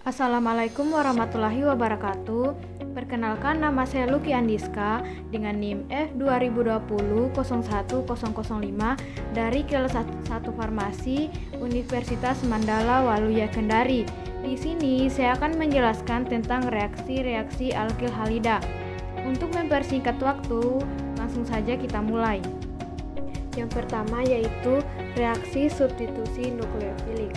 Assalamualaikum warahmatullahi wabarakatuh. Perkenalkan, nama saya Luki Andiska dengan NIM F2020-01005 dari kelas 1 Farmasi Universitas Mandala Waluya Kendari. Di sini saya akan menjelaskan tentang reaksi-reaksi alkil halida. Untuk mempersingkat waktu, langsung saja kita mulai. Yang pertama yaitu reaksi substitusi nukleofilik.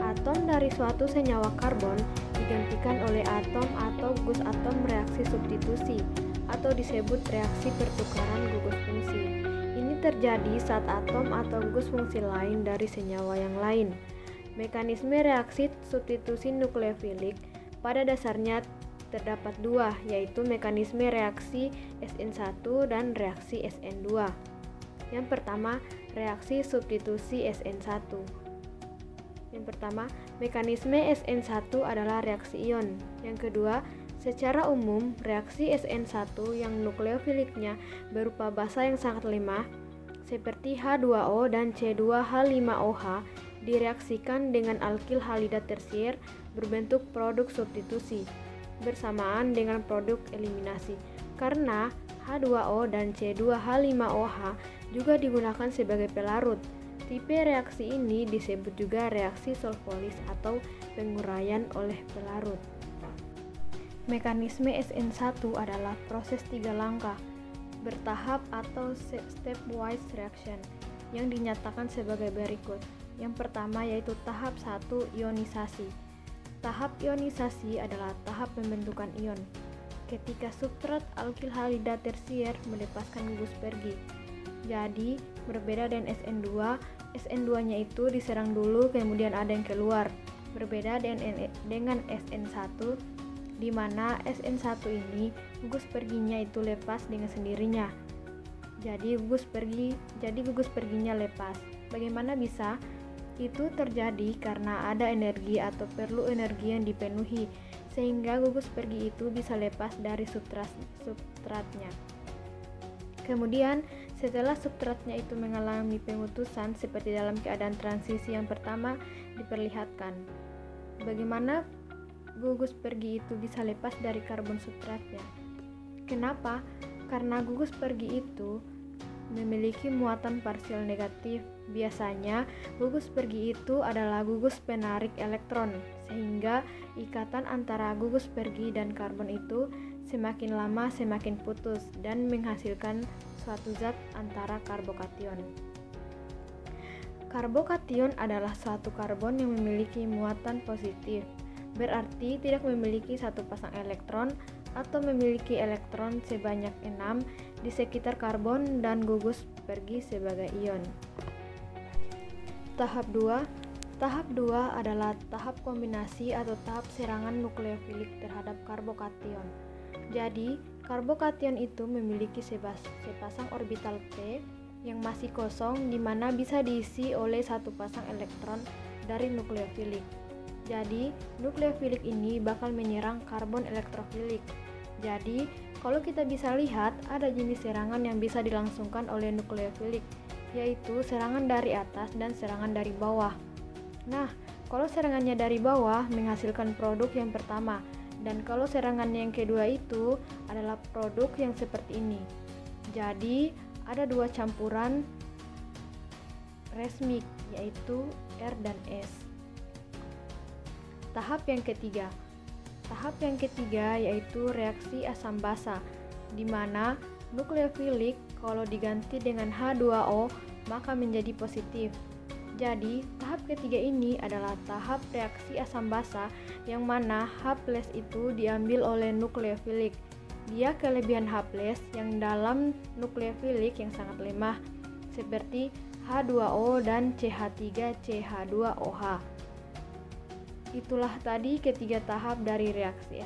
Atom dari suatu senyawa karbon digantikan oleh atom atau gugus atom reaksi substitusi atau disebut reaksi pertukaran gugus fungsi. Ini terjadi saat atom atau gugus fungsi lain dari senyawa yang lain. Mekanisme reaksi substitusi nukleofilik pada dasarnya terdapat dua, yaitu mekanisme reaksi SN1 dan reaksi SN2. Yang pertama, reaksi substitusi SN1. Yang pertama, mekanisme SN1 adalah reaksi ion. Yang kedua, secara umum, reaksi SN1 yang nukleofiliknya berupa basa yang sangat lemah, seperti H2O dan C2H5OH, direaksikan dengan alkil halida tersier berbentuk produk substitusi, bersamaan dengan produk eliminasi. Karena H2O dan C2H5OH juga digunakan sebagai pelarut. Tipe reaksi ini disebut juga reaksi solvolis atau penguraian oleh pelarut. Mekanisme SN1 adalah proses 3 langkah bertahap atau stepwise reaction yang dinyatakan sebagai berikut. Yang pertama yaitu tahap 1, ionisasi. Tahap ionisasi adalah tahap pembentukan ion. Ketika substrat alkil halida tersier melepaskan gugus pergi. Jadi, berbeda dengan SN2, SN2-nya itu diserang dulu kemudian ada yang keluar. Berbeda dengan SN1, di mana SN1 ini gugus perginya itu lepas dengan sendirinya. Jadi gugus perginya lepas. Bagaimana bisa? Itu terjadi karena ada energi atau perlu energi yang dipenuhi sehingga gugus pergi itu bisa lepas dari substratnya. Kemudian, setelah substratnya itu mengalami pengutusan seperti dalam keadaan transisi yang pertama diperlihatkan. Bagaimana gugus pergi itu bisa lepas dari karbon substratnya? Kenapa? Karena gugus pergi itu memiliki muatan parsial negatif. Biasanya, gugus pergi itu adalah gugus penarik elektron, sehingga ikatan antara gugus pergi dan karbon itu semakin lama semakin putus dan menghasilkan suatu zat antara karbokation. Karbokation adalah suatu karbon yang memiliki muatan positif, berarti tidak memiliki satu pasang elektron atau memiliki elektron sebanyak 6 di sekitar karbon dan gugus pergi sebagai ion. Tahap 2 adalah tahap kombinasi atau tahap serangan nukleofilik terhadap karbokation. Jadi, karbokation itu memiliki sepasang orbital p yang masih kosong di mana bisa diisi oleh satu pasang elektron dari nukleofilik. Jadi, nukleofilik ini bakal menyerang karbon elektrofilik. Jadi, kalau kita bisa lihat ada jenis serangan yang bisa dilangsungkan oleh nukleofilik, yaitu serangan dari atas dan serangan dari bawah. Nah, kalau serangannya dari bawah menghasilkan produk yang pertama, dan kalau serangannya yang kedua itu adalah produk yang seperti ini. Jadi, ada dua campuran resmik, yaitu R dan S. Tahap yang ketiga yaitu reaksi asam basa, di mana nukleofilik kalau diganti dengan H2O maka menjadi positif. Jadi, tahap ketiga ini adalah tahap reaksi asam basa yang mana H+ itu diambil oleh nukleofilik. Dia kelebihan H+ yang dalam nukleofilik yang sangat lemah, seperti H2O dan CH3CH2OH. Itulah tadi ketiga tahap dari reaksi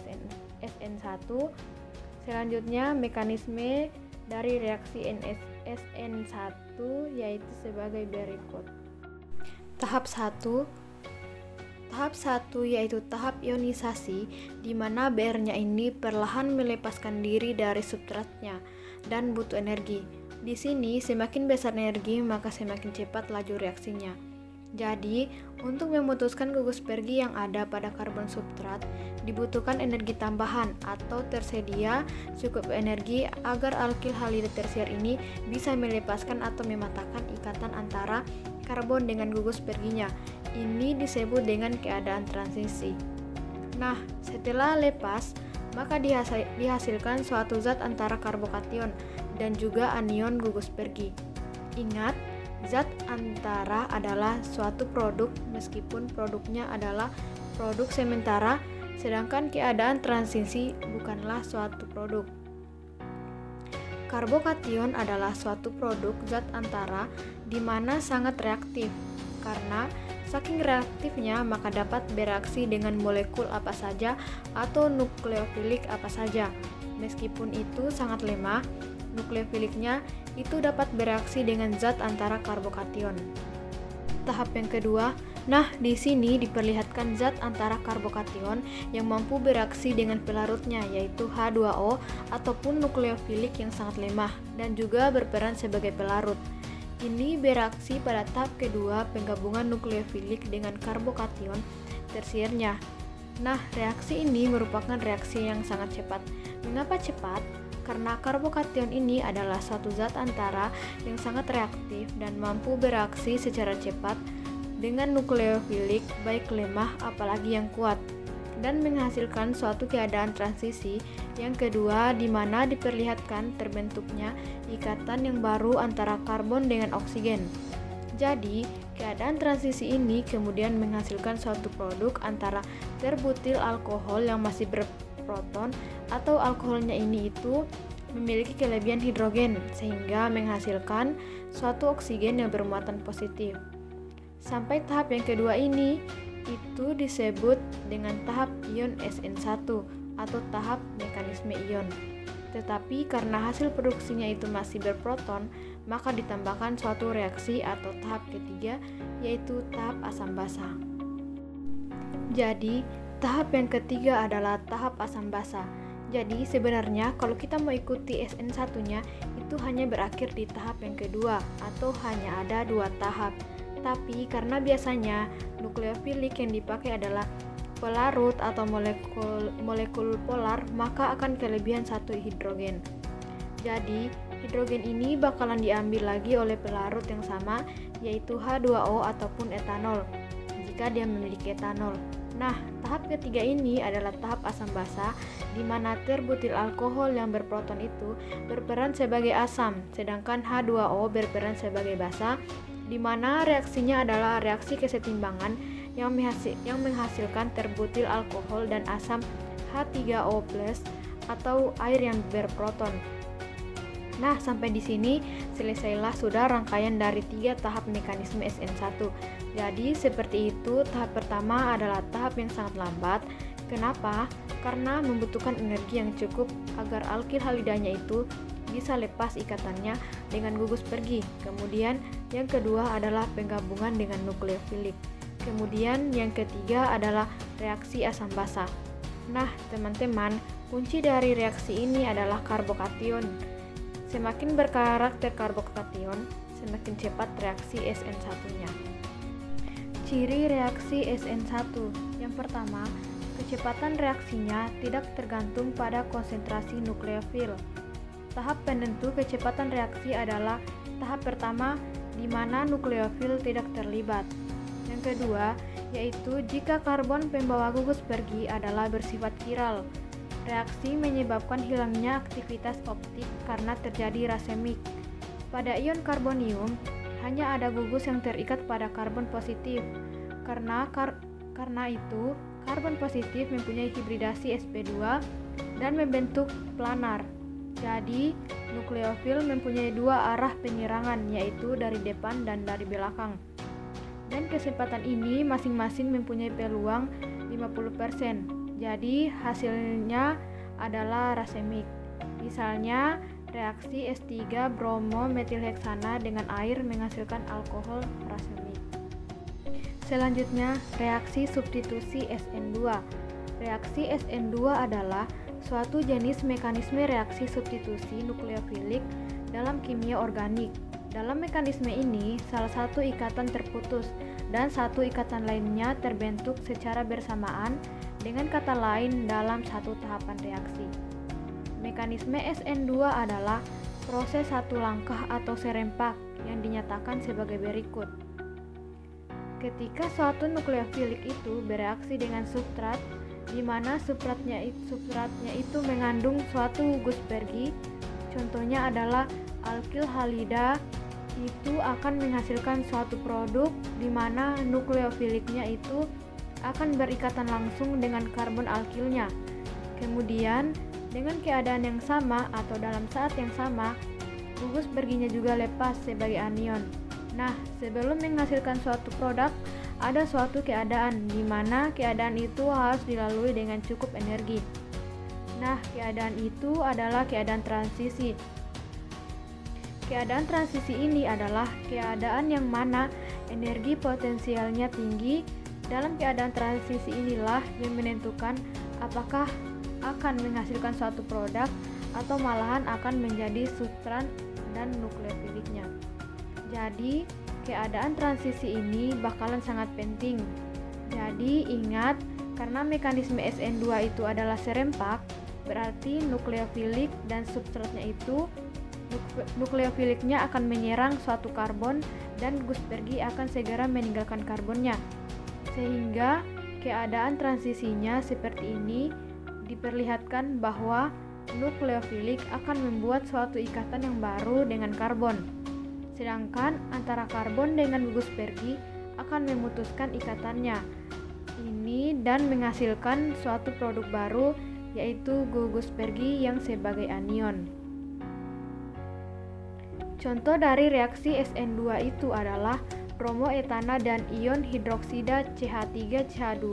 SN1. Selanjutnya, mekanisme dari reaksi SN1 yaitu sebagai berikut. Tahap 1 yaitu tahap ionisasi, di mana Br-nya ini perlahan melepaskan diri dari substratnya dan butuh energi. Di sini semakin besar energi maka semakin cepat laju reaksinya. Jadi, untuk memutuskan gugus pergi yang ada pada karbon substrat, dibutuhkan energi tambahan atau tersedia cukup energi agar alkil halida tersier ini bisa melepaskan atau mematahkan ikatan antara karbon dengan gugus perginya. Ini disebut dengan keadaan transisi. Nah, setelah lepas, maka dihasilkan suatu zat antara karbokation dan juga anion gugus pergi. Ingat, zat antara adalah suatu produk meskipun produknya adalah produk sementara, sedangkan keadaan transisi bukanlah suatu produk. Karbokation adalah suatu produk zat antara di mana sangat reaktif, karena saking reaktifnya maka dapat bereaksi dengan molekul apa saja atau nukleofilik apa saja. Meskipun itu sangat lemah, nukleofiliknya itu dapat bereaksi dengan zat antara karbokation. Tahap yang kedua, di sini diperlihatkan zat antara karbokation yang mampu bereaksi dengan pelarutnya, yaitu H2O ataupun nukleofilik yang sangat lemah dan juga berperan sebagai pelarut. Ini bereaksi pada tahap kedua penggabungan nukleofilik dengan karbokation tersiernya. Reaksi ini merupakan reaksi yang sangat cepat. Mengapa cepat? Karena karbokation ini adalah suatu zat antara yang sangat reaktif dan mampu bereaksi secara cepat dengan nukleofilik baik lemah apalagi yang kuat, dan menghasilkan suatu keadaan transisi yang kedua di mana diperlihatkan terbentuknya ikatan yang baru antara karbon dengan oksigen. Jadi, keadaan transisi ini kemudian menghasilkan suatu produk antara terbutil alkohol yang masih berproton atau alkoholnya ini itu memiliki kelebihan hidrogen sehingga menghasilkan suatu oksigen yang bermuatan positif. Sampai tahap yang kedua ini itu disebut dengan tahap ion SN1 atau tahap mekanisme ion. Tetapi karena hasil produksinya itu masih berproton, maka ditambahkan suatu reaksi atau tahap ketiga, yaitu tahap asam basa. Jadi, tahap yang ketiga adalah tahap asam basa. Jadi, sebenarnya kalau kita mau ikuti SN1-nya, itu hanya berakhir di tahap yang kedua atau hanya ada 2 tahap. Tapi karena biasanya nukleofilik yang dipakai adalah pelarut atau molekul polar, maka akan kelebihan satu hidrogen. Jadi, hidrogen ini bakalan diambil lagi oleh pelarut yang sama, yaitu H2O ataupun etanol, jika dia memiliki etanol. Tahap ketiga ini adalah tahap asam basa, di mana terbutil alkohol yang berproton itu berperan sebagai asam, sedangkan H2O berperan sebagai basa, di mana reaksinya adalah reaksi kesetimbangan yang menghasilkan terbutil alkohol dan asam H3O+ atau air yang berproton. Sampai di sini selesailah sudah rangkaian dari 3 tahap mekanisme SN1. Jadi seperti itu, tahap pertama adalah tahap yang sangat lambat. Kenapa? Karena membutuhkan energi yang cukup agar alkil halidanya itu bisa lepas ikatannya dengan gugus pergi. Kemudian yang kedua adalah penggabungan dengan nukleofilik. Kemudian yang ketiga adalah reaksi asam basa. Teman-teman, kunci dari reaksi ini adalah karbokation. Semakin berkarakter karbokation, semakin cepat reaksi SN1-nya. Ciri reaksi SN1. Yang pertama, kecepatan reaksinya tidak tergantung pada konsentrasi nukleofil. Tahap penentu kecepatan reaksi adalah tahap pertama di mana nukleofil tidak terlibat. Yang kedua, yaitu jika karbon pembawa gugus pergi adalah bersifat kiral. Reaksi menyebabkan hilangnya aktivitas optik karena terjadi rasemik. Pada ion karbonium, hanya ada gugus yang terikat pada karbon positif. Karena itu, karbon positif mempunyai hibridasi sp2 dan membentuk planar. Jadi, nukleofil mempunyai 2 arah penyerangan, yaitu dari depan dan dari belakang. Dan kesempatan ini masing-masing mempunyai peluang 50%. Jadi hasilnya adalah rasemik. Misalnya reaksi S3 bromometilheksana dengan air menghasilkan alkohol rasemik. Selanjutnya, reaksi substitusi SN2. Reaksi SN2 adalah suatu jenis mekanisme reaksi substitusi nukleofilik dalam kimia organik. Dalam mekanisme ini, salah satu ikatan terputus dan satu ikatan lainnya terbentuk secara bersamaan, dengan kata lain dalam satu tahapan reaksi. Mekanisme SN2 adalah proses satu langkah atau serempak yang dinyatakan sebagai berikut. Ketika suatu nukleofilik itu bereaksi dengan substrat, di mana substratnya itu mengandung suatu gugus Bergi, contohnya adalah alkil halida, itu akan menghasilkan suatu produk di mana nukleofiliknya itu akan berikatan langsung dengan karbon alkilnya. Kemudian, dengan keadaan yang sama atau dalam saat yang sama, gugus Berginya juga lepas sebagai anion. Nah, sebelum menghasilkan suatu produk, ada suatu keadaan di mana keadaan itu harus dilalui dengan cukup energi. Nah, keadaan itu adalah keadaan transisi. Keadaan transisi ini adalah keadaan yang mana energi potensialnya tinggi. Dalam keadaan transisi inilah yang menentukan apakah akan menghasilkan suatu produk atau malahan akan menjadi substrat dan nukleofiliknya. Jadi, keadaan transisi ini bakalan sangat penting. Jadi, ingat, karena mekanisme SN2 itu adalah serempak, berarti nukleofilik dan substratnya itu, nukleofiliknya akan menyerang suatu karbon dan gugus Bergi akan segera meninggalkan karbonnya. Sehingga, keadaan transisinya seperti ini diperlihatkan bahwa nukleofilik akan membuat suatu ikatan yang baru dengan karbon. Sedangkan antara karbon dengan gugus Bergi akan memutuskan ikatannya ini dan menghasilkan suatu produk baru, yaitu gugus Bergi yang sebagai anion. Contoh dari reaksi SN2 itu adalah bromoetana dan ion hidroksida CH3CH2,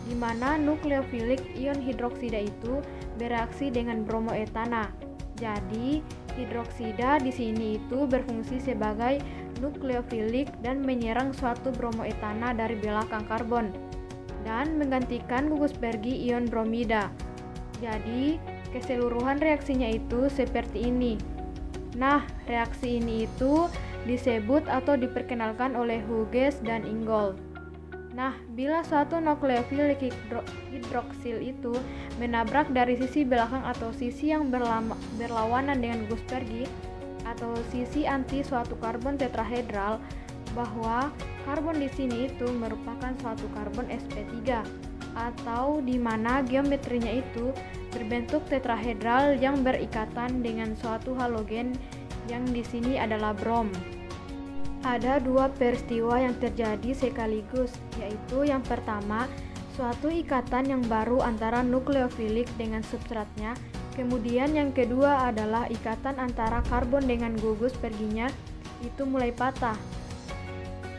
di mana nukleofilik ion hidroksida itu bereaksi dengan bromoetana. Jadi, hidroksida di sini itu berfungsi sebagai nukleofilik dan menyerang suatu bromoetana dari belakang karbon dan menggantikan gugus Bergi ion bromida. Jadi, keseluruhan reaksinya itu seperti ini. Nah, reaksi ini itu disebut atau diperkenalkan oleh Hughes dan Ingold. Nah, bila suatu nukleofilik hidroksil itu menabrak dari sisi belakang atau sisi yang berlawanan dengan gugus Bergi atau sisi anti suatu karbon tetrahedral, bahwa karbon di sini itu merupakan suatu karbon sp3 atau di mana geometrinya itu berbentuk tetrahedral yang berikatan dengan suatu halogen yang di sini adalah brom. Ada dua peristiwa yang terjadi sekaligus, yaitu yang pertama, suatu ikatan yang baru antara nukleofilik dengan substratnya. Kemudian yang kedua adalah ikatan antara karbon dengan gugus Berginya itu mulai patah.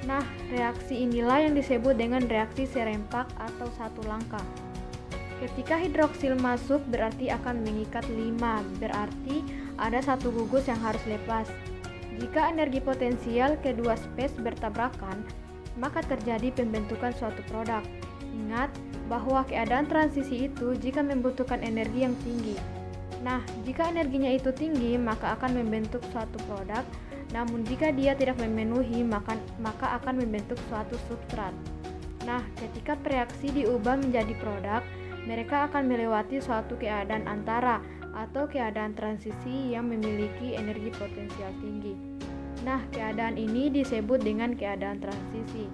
Nah, reaksi inilah yang disebut dengan reaksi serempak atau satu langkah. Ketika hidroksil masuk berarti akan mengikat 5, berarti ada satu gugus yang harus lepas. Jika energi potensial kedua spesies bertabrakan, maka terjadi pembentukan suatu produk. Ingat bahwa keadaan transisi itu jika membutuhkan energi yang tinggi. Nah, jika energinya itu tinggi, maka akan membentuk suatu produk. Namun jika dia tidak memenuhi, maka akan membentuk suatu substrat. Nah, ketika reaksi diubah menjadi produk, mereka akan melewati suatu keadaan antara atau keadaan transisi yang memiliki energi potensial tinggi. Nah, keadaan ini disebut dengan keadaan transisi.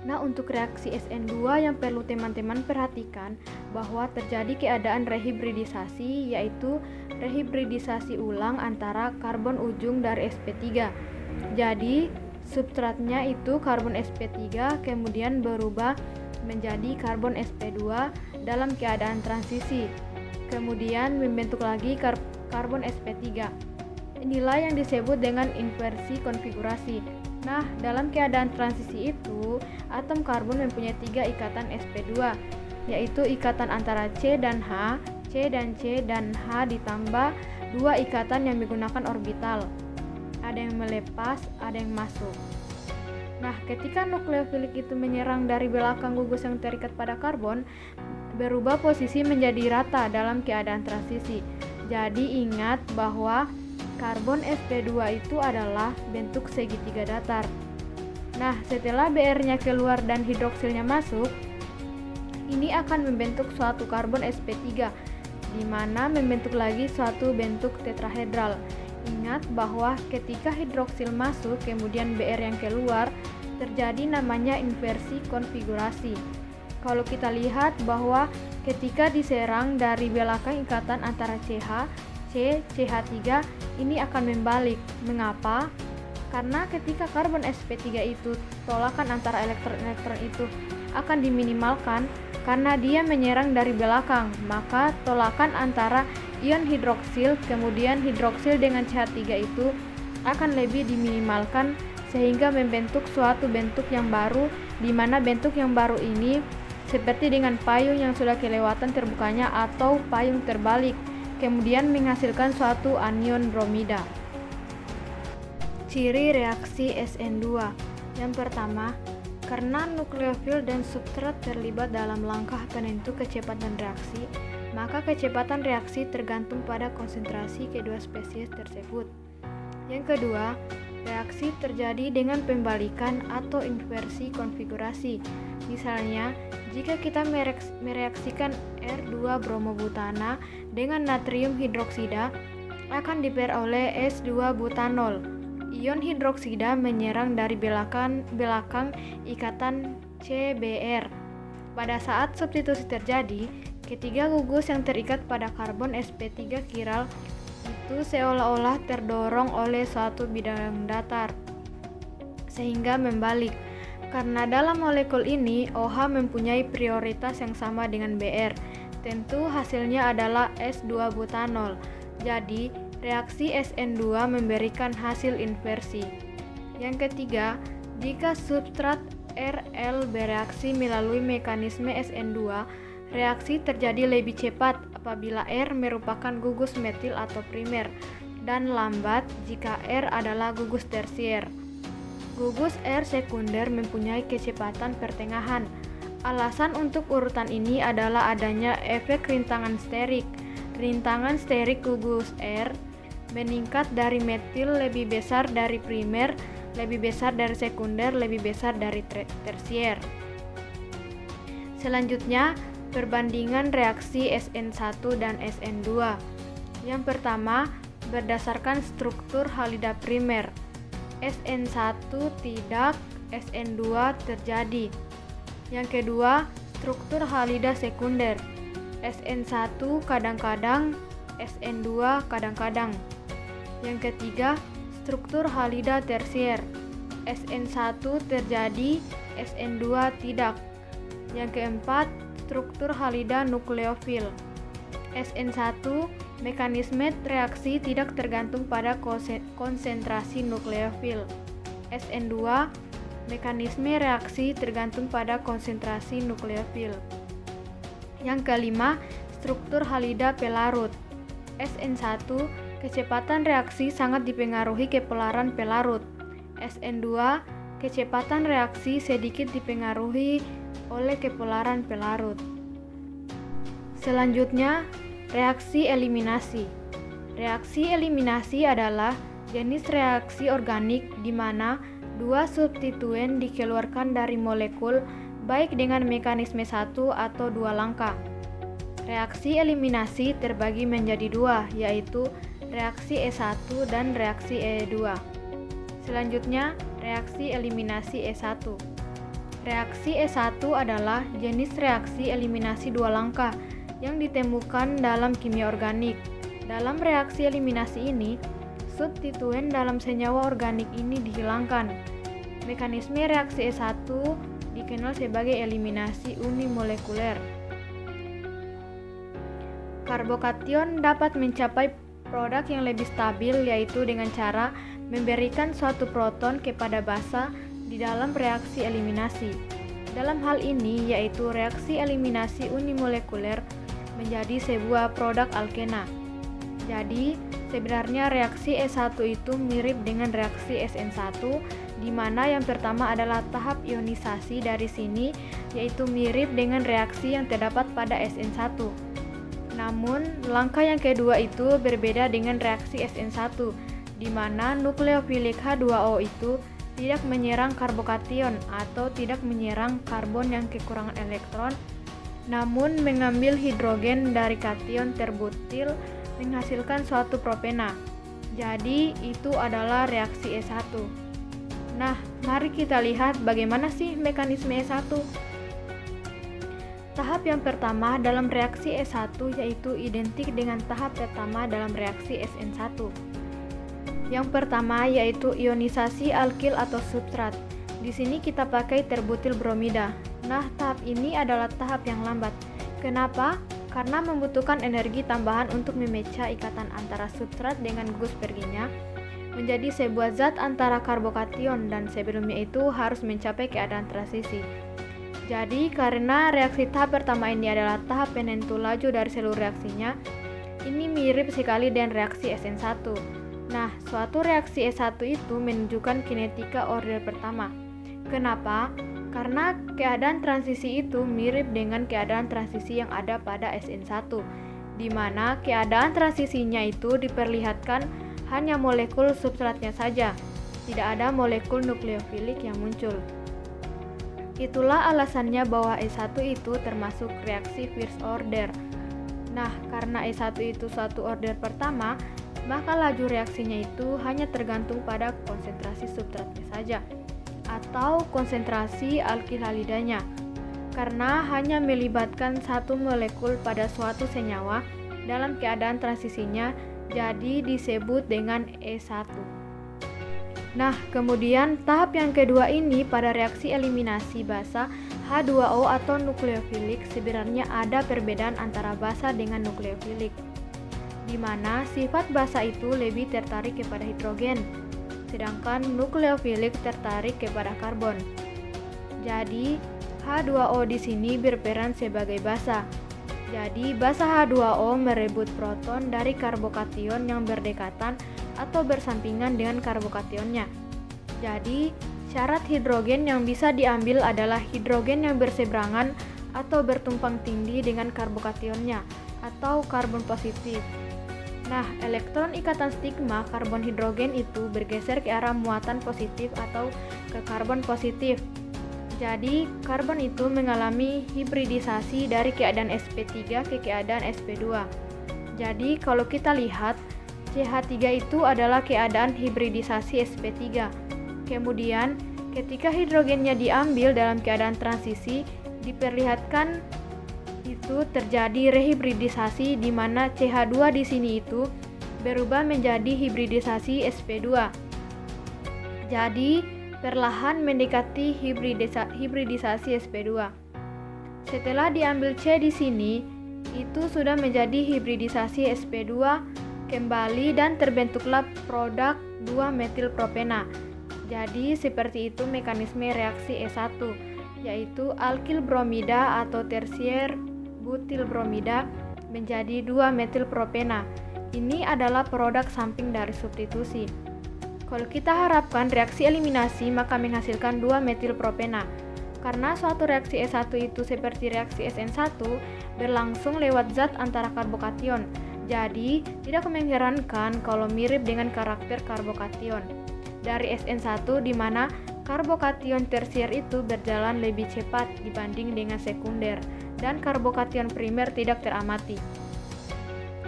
Nah, untuk reaksi SN2 yang perlu teman-teman perhatikan bahwa terjadi keadaan rehibridisasi, yaitu rehibridisasi ulang antara karbon ujung dari sp3. Jadi, substratnya itu karbon sp3 kemudian berubah menjadi karbon sp2 dalam keadaan transisi. Kemudian membentuk lagi karbon sp3. Inilah yang disebut dengan inversi konfigurasi. Nah, dalam keadaan transisi itu, atom karbon mempunyai 3 ikatan sp2, yaitu ikatan antara C dan H, C dan C dan H ditambah 2 ikatan yang menggunakan orbital. Ada yang melepas, ada yang masuk. Nah, ketika nukleofilik itu menyerang dari belakang gugus yang terikat pada karbon, berubah posisi menjadi rata dalam keadaan transisi. Jadi ingat bahwa karbon sp2 itu adalah bentuk segitiga datar. Nah, setelah Br-nya keluar dan hidroksilnya masuk, ini akan membentuk suatu karbon sp3, di mana membentuk lagi suatu bentuk tetrahedral. Ingat bahwa ketika hidroksil masuk, kemudian Br yang keluar, terjadi namanya inversi konfigurasi. Kalau kita lihat bahwa ketika diserang dari belakang ikatan antara CH3 ini akan membalik. Mengapa? Karena ketika karbon sp3 itu tolakan antara elektron-elektron itu akan diminimalkan karena dia menyerang dari belakang, maka tolakan antara ion hidroksil kemudian hidroksil dengan CH3 itu akan lebih diminimalkan sehingga membentuk suatu bentuk yang baru, di mana bentuk yang baru ini seperti dengan payung yang sudah kelewatan terbukanya atau payung terbalik, kemudian menghasilkan suatu anion bromida. Ciri reaksi SN2. Yang pertama, karena nukleofil dan substrat terlibat dalam langkah penentu kecepatan reaksi, maka kecepatan reaksi tergantung pada konsentrasi kedua spesies tersebut. Yang kedua, reaksi terjadi dengan pembalikan atau inversi konfigurasi. Misalnya, jika kita mereaksikan R2 bromobutana dengan natrium hidroksida, akan diperoleh S2 butanol. Ion hidroksida menyerang dari belakang ikatan CBr. Pada saat substitusi terjadi, ketiga gugus yang terikat pada karbon sp3 kiral itu seolah-olah terdorong oleh suatu bidang datar, sehingga membalik. Karena dalam molekul ini OH mempunyai prioritas yang sama dengan Br, tentu hasilnya adalah S2 butanol. Jadi, reaksi SN2 memberikan hasil inversi. Yang ketiga, jika substrat Rl bereaksi melalui mekanisme SN2, reaksi terjadi lebih cepat apabila R merupakan gugus metil atau primer, dan lambat jika R adalah gugus tersier. Gugus R sekunder mempunyai kecepatan pertengahan. Alasan untuk urutan ini adalah adanya efek rintangan sterik. Rintangan sterik gugus R meningkat dari metil lebih besar dari primer, lebih besar dari sekunder, lebih besar dari tersier. Selanjutnya, perbandingan reaksi SN1 dan SN2. Yang pertama, berdasarkan struktur halida primer. SN1 tidak, SN2 terjadi. Yang kedua, struktur halida sekunder. SN1 kadang-kadang, SN2 kadang-kadang. Yang ketiga, struktur halida tersier. SN1 terjadi, SN2 tidak. Yang keempat, struktur halida nukleofil. SN1, mekanisme reaksi tidak tergantung pada konsentrasi nukleofil. SN2, mekanisme reaksi tergantung pada konsentrasi nukleofil. Yang kelima, struktur halida pelarut. SN1, kecepatan reaksi sangat dipengaruhi kepolaran pelarut. SN2, kecepatan reaksi sedikit dipengaruhi oleh kepolaran pelarut. Selanjutnya, reaksi eliminasi. Reaksi eliminasi adalah jenis reaksi organik di mana dua substituen dikeluarkan dari molekul baik dengan mekanisme satu atau dua langkah. Reaksi eliminasi terbagi menjadi dua, yaitu reaksi E1 dan reaksi E2. Selanjutnya, reaksi eliminasi E1. Reaksi E1 adalah jenis reaksi eliminasi dua langkah yang ditemukan dalam kimia organik. Dalam reaksi eliminasi ini, substituen dalam senyawa organik ini dihilangkan. Mekanisme reaksi E1 dikenal sebagai eliminasi unimolekuler. Karbokation dapat mencapai produk yang lebih stabil, yaitu dengan cara memberikan suatu proton kepada basa di dalam reaksi eliminasi. Dalam hal ini, yaitu reaksi eliminasi unimolekuler menjadi sebuah produk alkena. Jadi, sebenarnya reaksi E1 itu mirip dengan reaksi SN1, di mana yang pertama adalah tahap ionisasi dari sini, yaitu mirip dengan reaksi yang terdapat pada SN1. Namun, langkah yang kedua itu berbeda dengan reaksi SN1, di mana nukleofilik H2O itu tidak menyerang karbokation atau tidak menyerang karbon yang kekurangan elektron, namun mengambil hidrogen dari kation terbutil menghasilkan suatu propena. Jadi itu adalah reaksi E1. Nah, mari kita lihat bagaimana sih mekanisme E1. Tahap yang pertama dalam reaksi E1 yaitu identik dengan tahap pertama dalam reaksi SN1. Yang pertama yaitu ionisasi alkil atau substrat. Di sini kita pakai terbutil bromida. Nah, tahap ini adalah tahap yang lambat. Kenapa? Karena membutuhkan energi tambahan untuk memecah ikatan antara substrat dengan gugus perginya menjadi sebuah zat antara karbokation, dan sebelumnya itu harus mencapai keadaan transisi. Jadi, karena reaksi tahap pertama ini adalah tahap penentu laju dari seluruh reaksinya, ini mirip sekali dengan reaksi SN1. Nah, suatu reaksi E1 itu menunjukkan kinetika order pertama. Kenapa? Karena keadaan transisi itu mirip dengan keadaan transisi yang ada pada SN1, di mana keadaan transisinya itu diperlihatkan hanya molekul substratnya saja, tidak ada molekul nukleofilik yang muncul. Itulah alasannya bahwa E1 itu termasuk reaksi first order. Nah, karena E1 itu suatu order pertama, maka laju reaksinya itu hanya tergantung pada konsentrasi substratnya saja atau konsentrasi alkil halidanya. Karena hanya melibatkan satu molekul pada suatu senyawa dalam keadaan transisinya, jadi disebut dengan E1. Nah, kemudian tahap yang kedua ini pada reaksi eliminasi basa H2O atau nukleofilik sebenarnya ada perbedaan antara basa dengan nukleofilik, di mana sifat basa itu lebih tertarik kepada hidrogen, sedangkan nukleofilik tertarik kepada karbon. Jadi, H2O di sini berperan sebagai basa. Jadi, basa H2O merebut proton dari karbokation yang berdekatan atau bersampingan dengan karbokationnya. Jadi, syarat hidrogen yang bisa diambil adalah hidrogen yang berseberangan atau bertumpang tindih dengan karbokationnya atau karbon positif. Nah, elektron ikatan stigma karbon hidrogen itu bergeser ke arah muatan positif atau ke karbon positif. Jadi, karbon itu mengalami hibridisasi dari keadaan sp3 ke keadaan sp2. Jadi, kalau kita lihat, CH3 itu adalah keadaan hibridisasi sp3. Kemudian, ketika hidrogennya diambil dalam keadaan transisi, diperlihatkan itu terjadi rehibridisasi di mana CH2 di sini itu berubah menjadi hibridisasi sp2. Jadi, perlahan mendekati hibridisasi sp2. Setelah diambil C di sini, itu sudah menjadi hibridisasi sp2 kembali dan terbentuklah produk 2-metilpropena. Jadi seperti itu mekanisme reaksi E1, yaitu alkil bromida atau tersier butil bromida menjadi 2-metilpropena. Ini adalah produk samping dari substitusi. Kalau kita harapkan reaksi eliminasi maka menghasilkan 2-metilpropena. Karena suatu reaksi E1 itu seperti reaksi SN1 berlangsung lewat zat antara karbokation. Jadi, tidak mengherankan kalau mirip dengan karakter karbokation dari SN1 di mana karbokation tersier itu berjalan lebih cepat dibanding dengan sekunder dan karbokation primer tidak teramati.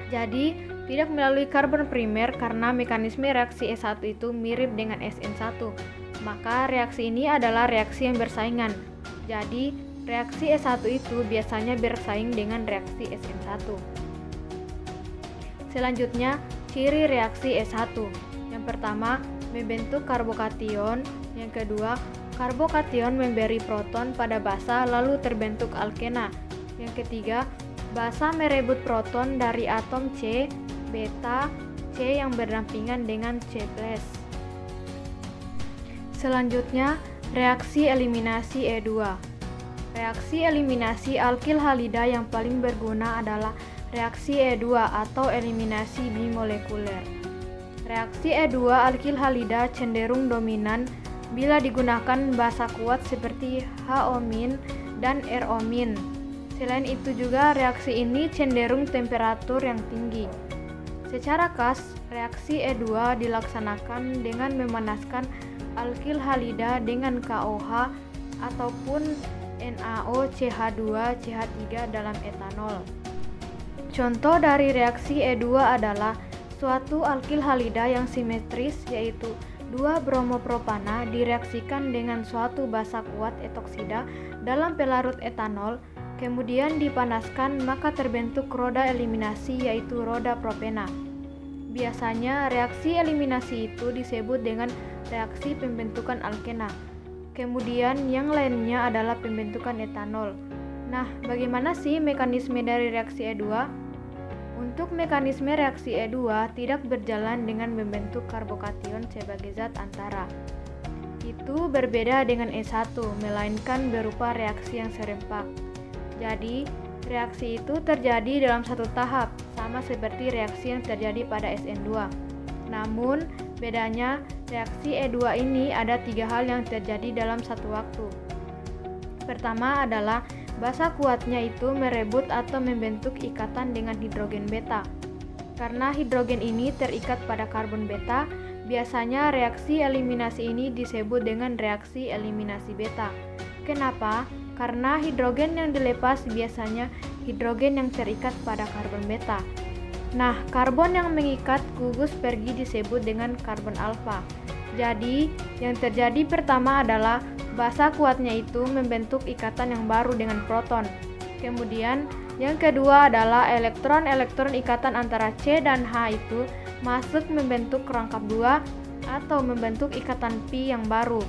Jadi, tidak melalui karbon primer karena mekanisme reaksi E1 itu mirip dengan SN1. Maka reaksi ini adalah reaksi yang bersaingan. Jadi, reaksi E1 itu biasanya bersaing dengan reaksi SN1. Selanjutnya, ciri reaksi E1. Yang pertama, membentuk karbokation. Yang kedua, karbokation memberi proton pada basa lalu terbentuk alkena. Yang ketiga, basa merebut proton dari atom C, beta, C yang berdampingan dengan C+. Selanjutnya, reaksi eliminasi E2. Reaksi eliminasi alkil halida yang paling berguna adalah reaksi E2 atau eliminasi bimolekuler. Reaksi E2 alkil halida cenderung dominan bila digunakan basa kuat seperti HO- dan RO-. Selain itu juga reaksi ini cenderung temperatur yang tinggi. Secara khas, reaksi E2 dilaksanakan dengan memanaskan alkil halida dengan KOH ataupun NaOCH2CH3 dalam etanol. Contoh dari reaksi E2 adalah suatu alkil halida yang simetris, yaitu 2 bromopropana direaksikan dengan suatu basa kuat etoksida dalam pelarut etanol, kemudian dipanaskan, maka terbentuk roda eliminasi yaitu roda propena. Biasanya reaksi eliminasi itu disebut dengan reaksi pembentukan alkena. Kemudian yang lainnya adalah pembentukan etanol. Nah, bagaimana sih mekanisme dari reaksi E2? Untuk mekanisme reaksi E2 tidak berjalan dengan membentuk karbokation sebagai zat antara. Itu berbeda dengan E1, melainkan berupa reaksi yang serempak. Jadi, reaksi itu terjadi dalam satu tahap, sama seperti reaksi yang terjadi pada SN2. Namun, bedanya reaksi E2 ini ada 3 hal yang terjadi dalam satu waktu. Pertama adalah basa kuatnya itu merebut atau membentuk ikatan dengan hidrogen beta. Karena hidrogen ini terikat pada karbon beta, biasanya reaksi eliminasi ini disebut dengan reaksi eliminasi beta. Kenapa? Karena hidrogen yang dilepas biasanya hidrogen yang terikat pada karbon beta. Nah, karbon yang mengikat gugus pergi disebut dengan karbon alfa. Jadi, yang terjadi pertama adalah basa kuatnya itu membentuk ikatan yang baru dengan proton. Kemudian, yang kedua adalah elektron-elektron ikatan antara C dan H itu masuk membentuk rangkap 2 atau membentuk ikatan pi yang baru.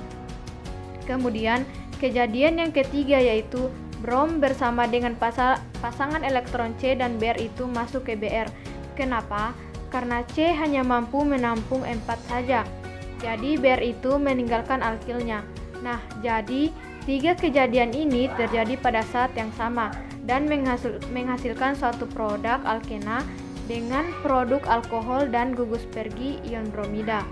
Kemudian, kejadian yang ketiga yaitu brom bersama dengan pasangan elektron C dan Br itu masuk ke Br. Kenapa? Karena C hanya mampu menampung 4 saja. Jadi Br itu meninggalkan alkilnya. Nah, jadi 3 kejadian ini terjadi pada saat yang sama dan menghasilkan suatu produk alkena dengan produk alkohol dan gugus pergi ion bromida.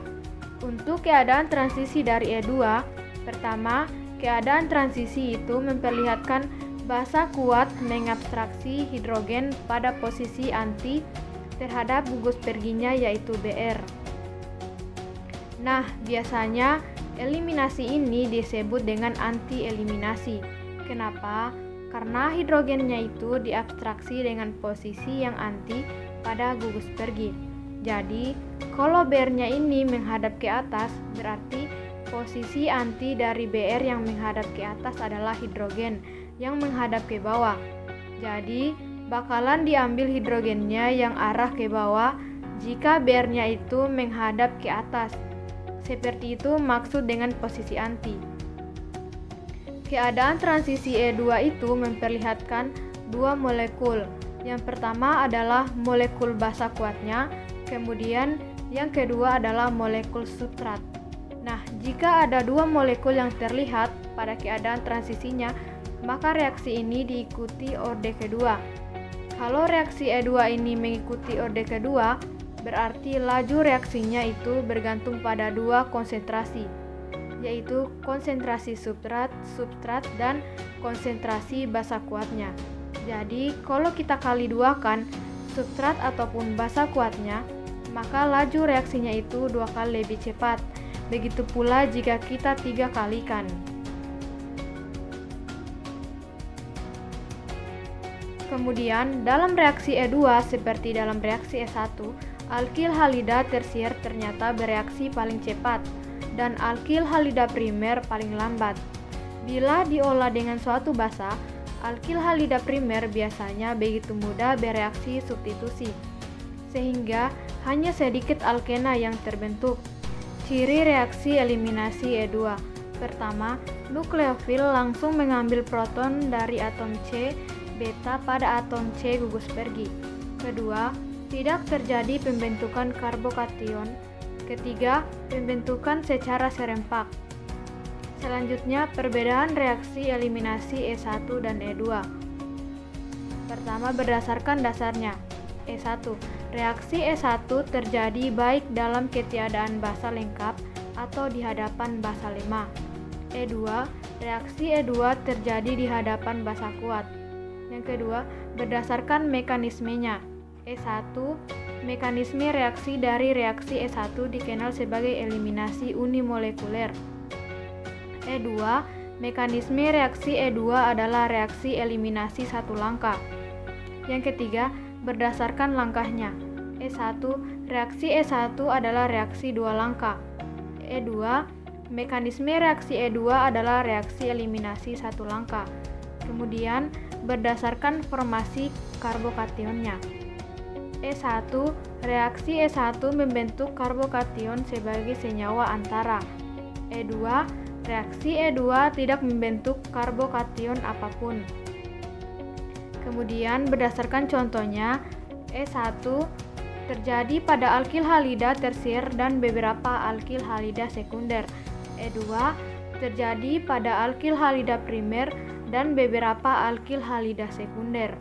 Untuk keadaan transisi dari E2, pertama, keadaan transisi itu memperlihatkan basa kuat mengabstraksi hidrogen pada posisi anti terhadap gugus perginya yaitu Br. Nah, biasanya eliminasi ini disebut dengan anti-eliminasi. Kenapa? Karena hidrogennya itu diabstraksi dengan posisi yang anti pada gugus pergi. Jadi, kalau Br-nya ini menghadap ke atas, berarti posisi anti dari Br yang menghadap ke atas adalah hidrogen yang menghadap ke bawah. Jadi, bakalan diambil hidrogennya yang arah ke bawah jika Br-nya itu menghadap ke atas. Seperti itu maksud dengan posisi anti. Keadaan transisi E2 itu memperlihatkan 2 molekul. Yang pertama adalah molekul basa kuatnya, kemudian yang kedua adalah molekul substrat. Nah, jika ada 2 molekul yang terlihat pada keadaan transisinya, maka reaksi ini diikuti orde kedua. Kalau reaksi E2 ini mengikuti orde kedua, berarti laju reaksinya itu bergantung pada 2 konsentrasi, yaitu konsentrasi substrat, dan konsentrasi basa kuatnya. Jadi, kalau kita kali 2 kan substrat ataupun basa kuatnya, maka laju reaksinya itu 2 kali lebih cepat. Begitu pula jika kita 3 kalikan. Kemudian, dalam reaksi E2 seperti dalam reaksi E1, alkil halida tersier ternyata bereaksi paling cepat dan alkil halida primer paling lambat. Bila diolah dengan suatu basa, alkil halida primer biasanya begitu mudah bereaksi substitusi, sehingga hanya sedikit alkena yang terbentuk. Ciri reaksi eliminasi E2. Pertama, nukleofil langsung mengambil proton dari atom C beta pada atom C gugus pergi. Kedua, tidak terjadi pembentukan karbokation. Ketiga, pembentukan secara serempak. Selanjutnya, perbedaan reaksi eliminasi E1 dan E2. Pertama, berdasarkan dasarnya. E1. Reaksi E1 terjadi baik dalam ketiadaan basa lengkap atau di hadapan basa lemah. E2. Reaksi E2 terjadi di hadapan basa kuat. Yang kedua, berdasarkan mekanismenya. E1. Mekanisme reaksi dari reaksi E1 dikenal sebagai eliminasi unimolekuler. E2. Mekanisme reaksi E2 adalah reaksi eliminasi satu langkah. Yang ketiga, berdasarkan langkahnya. E1. Reaksi E1 adalah reaksi dua langkah. E2. Mekanisme reaksi E2 adalah reaksi eliminasi satu langkah. Kemudian, berdasarkan formasi karbokationnya. E1. Reaksi E1 membentuk karbokation sebagai senyawa antara. E2. Reaksi E2 tidak membentuk karbokation apapun. Kemudian, berdasarkan contohnya, E1 terjadi pada alkil halida tersier dan beberapa alkil halida sekunder. E2 terjadi pada alkil halida primer dan beberapa alkil halida sekunder.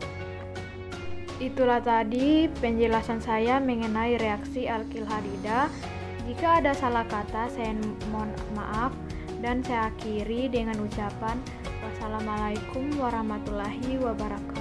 Itulah tadi penjelasan saya mengenai reaksi alkil halida. Jika ada salah kata, saya mohon maaf dan saya akhiri dengan ucapan wassalamualaikum warahmatullahi wabarakatuh.